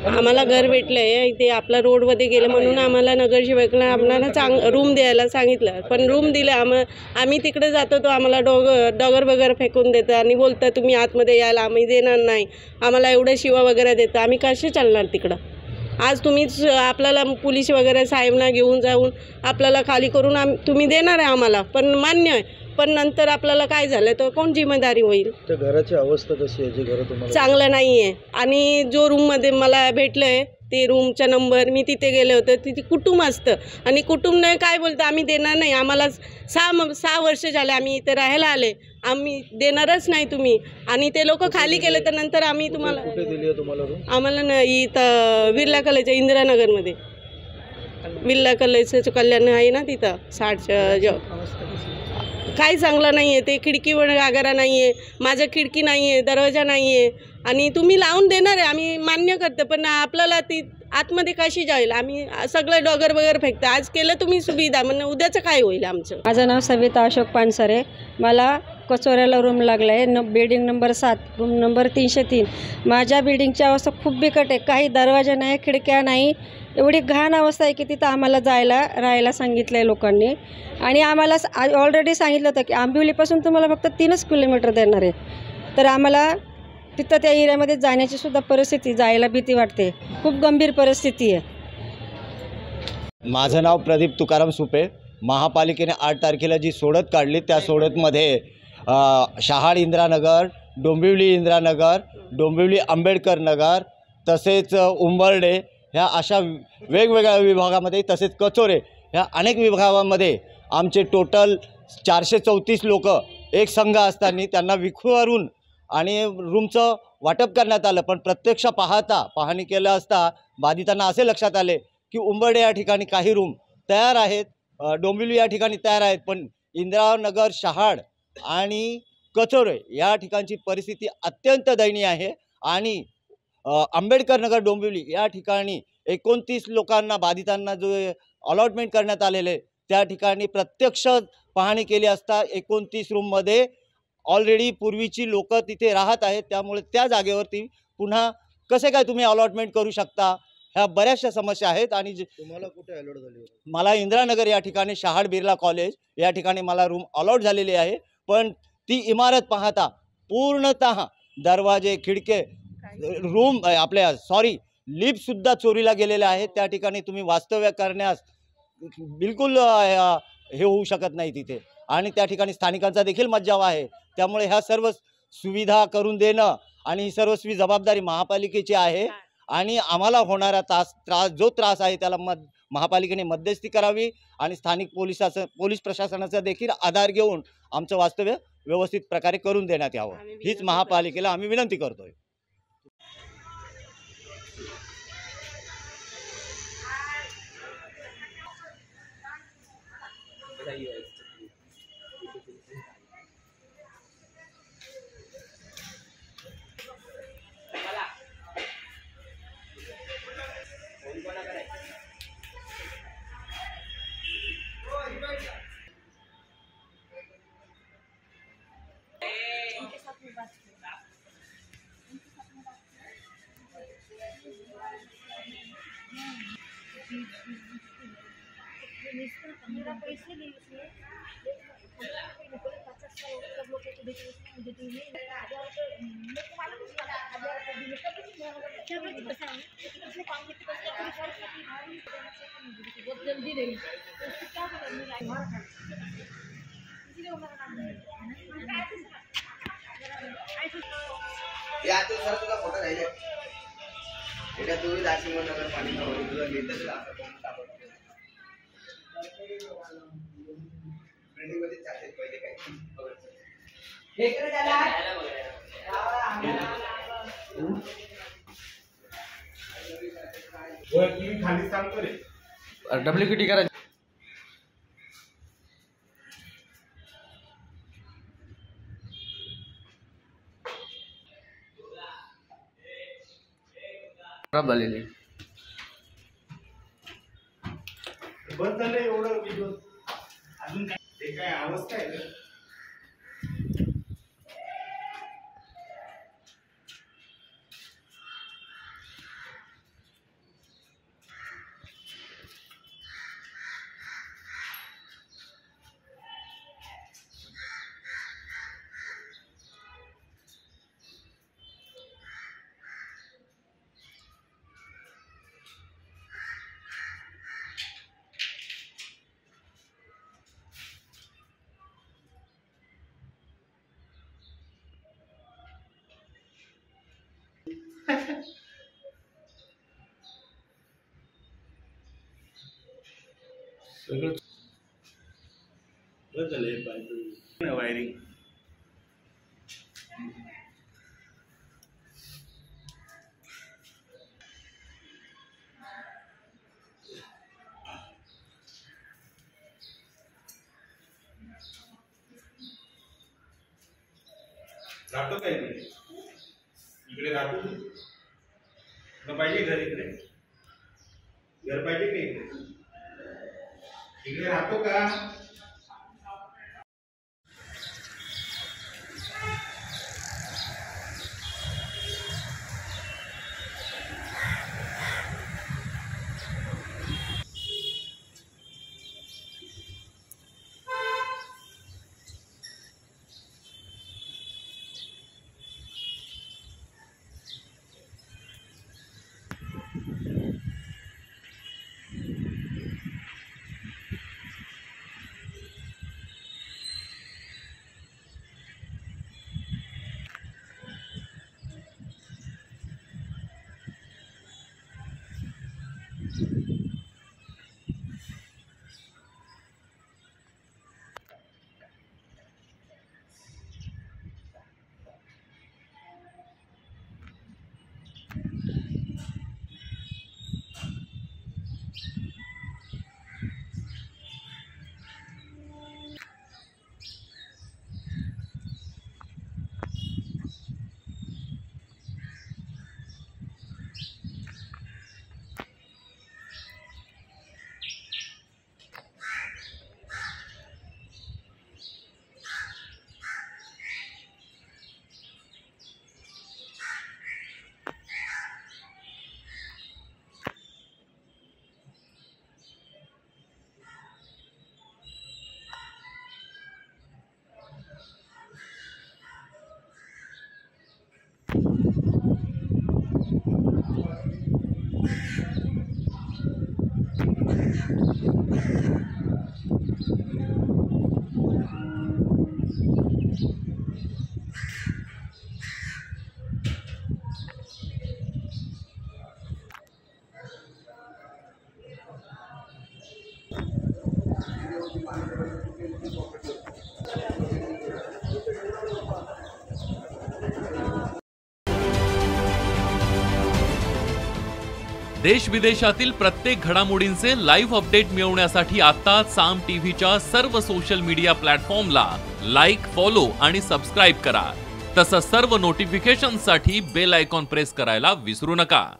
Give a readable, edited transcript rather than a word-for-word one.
आम्हाला घर भेटलं आहे इथे आपला रोडमध्ये गेलं म्हणून आम्हाला नगरसेवकला आम्हाला रूम द्यायला सांगितलं, पण रूम दिलं आम्ही तिकडे जातो तो आम्हाला डॉगर वगैरे फेकून देतं आणि बोलतं तुम्ही आतमध्ये यायला आम्ही देणार नाही, आम्हाला एवढं शिवा वगैरे देतं, आम्ही कसे चालणार तिकडं। आज तुम्हीच आपल्याला पोलीस वगैरे साहेबांना घेऊन जाऊन आपल्याला खाली करून तुम्ही देणार आहे आम्हाला, पण मान्य आहे, पण नंतर आपल्याला काय झालं तर कोण जिम्मेदारी होईल। तर घराची अवस्था कशी आहे? जे घर तुम्हाला चांगलं नाही आहे आणि जो रूममध्ये मला भेटलं आहे ते रूमचा नंबर मी तिथे गेले होते, तिथे कुटुंब असतं आणि कुटुंब काय बोलतं आम्ही देणार नाही, आम्हाला 6 वर्ष झाले आम्ही इथे राहायला आले, आम्ही देणारच नाही तुम्ही, आणि ते लोक खाली केले तर नंतर आम्ही तुम्हाला कुठे दिली आहे तुम्हाला रूम? आम्हाला ना इथं बिर्ला कॉलेजच्या इंदिरानगरमध्ये बिर्ला कॉलेजचं कल्याण आहे ना तिथं 60 काही चांगलं नाही आहे, ते खिडकीवर वगैरे नाही आहे, माझं खिडकी नाही आहे, दरवाजा नाही आहे आणि तुम्ही लावून देणार आहे आम्ही मान्य करतो, पण आपल्याला ती आतमध्ये कशी जाईल, आम्ही सगळं डॉगर वगैरे फेकतो, आज केलं तुम्ही सुविधा म्हणजे उद्याचं काय होईल आमचं। माझं नाव सविता अशोक पानसरे, मला कचोऱ्याला रूम लागला आहे बिल्डिंग नंबर 7 रूम नंबर 303। माझ्या बिल्डिंगची अवस्था खूप बिकट आहे, काही दरवाजा नाही, खिडक्या नाही, एवढी घाण अवस्था आहे की तिथं आम्हाला राहायला सांगितलं आहे लोकांनी, आणि आम्हाला ऑलरेडी सांगितलं होतं की आंबिवलीपासून तुम्हाला फक्त 3 किलोमीटर देणार आहे, तर आम्हाला तिथं त्या एरियामध्ये जाण्याची सुद्धा परिस्थिती, जायला भीती वाटते, खूप गंभीर परिस्थिती आहे। माझं नाव प्रदीप तुकाराम सुपे। महापालिकेने 8 तारखेला जी सोडत काढली त्या सोडतमध्ये शहाड इंदिरानगर, डोंबिवली इंदिरानगर, डोंबिवली आंबेडकर नगर, तसेच उंबर्डे ह्या अशा वेगवेगळ्या विभागामध्ये, तसेच कचोरे ह्या अनेक विभागामध्ये आमचे टोटल 434 लोक एक संघ असताना त्यांना विखुरून आणि रूमचं वाटप करण्यात आलं, पण प्रत्यक्ष पाहणी केलं असता बाधितांना असे लक्षात आले की उंबर्डे या ठिकाणी काही रूम तयार आहेत, डोंबिवली या ठिकाणी तयार आहेत, पण इंदिरानगर, शहाड आणि कचोरे या ठिकाणची परिस्थिती अत्यंत दयनीय आहे। आणि आंबेडकर नगर, डोंबिवली या ठिकाणी 29 लोकांना बाधितांना जो अलॉटमेंट करण्यात आलेले त्या ठिकाणी प्रत्यक्ष पाहणी केली असता 29 रूममध्ये ऑलरेडी पूर्वीची लोक तिथे राहत आहेत, त्यामुळे त्या जागेवरती पुन्हा कसे काय तुम्ही अलॉटमेंट करू शकता, ह्या बऱ्याचशा समस्या आहेत। आणि तुम्हाला कुठे अलॉट झाली? मला इंदिरानगर या ठिकाणी शहाड बिर्ला कॉलेज या ठिकाणी मला रूम अलॉट झालेली आहे, पण ती इमारत पाहता पूर्णतः दरवाजे, खिडके, रूम लिफ्टसुद्धा चोरीला गेलेले आहेत, त्या ठिकाणी तुम्ही वास्तव्य करण्यास बिलकुल हे होऊ शकत नाही तिथे, आणि त्या ठिकाणी स्थानिकांचा देखील मज्जाव आहे, त्यामुळे ह्या सर्व सुविधा करून देणं आणि ही सर्वस्वी जबाबदारी महापालिकेची आहे, आणि आम्हाला होणारा जो त्रास आहे त्याला महापालिकेने मध्यस्थी करावी आणि स्थानिक पोलीस प्रशासनाचा देखील आधार घेऊन आमचं वास्तव्य व्यवस्थित प्रकारे करून देण्यात यावं, हीच महापालिकेला आम्ही विनंती करतोय। WQT करा। खराब झालेली बंद झालं एवढं अजून काय अवस्था आहे। सगळं बरं झालं हे पाईप वायरिंग. राहतो काय इकडे राहतो तुला पाहिजे घर इकडे घर पाहिजे का इकडे राहतो का. देश विदेशातील प्रत्येक घडामोडींचे लाईव्ह अपडेट मिळवण्यासाठी आता साम टीव्हीच्या सर्व सोशल मीडिया प्लॅटफॉर्मला लाईक, फॉलो आणि सबस्क्राईब करा. तसंच सर्व नोटिफिकेशनसाठी बेल आयकॉन प्रेस करायला विसरू नका.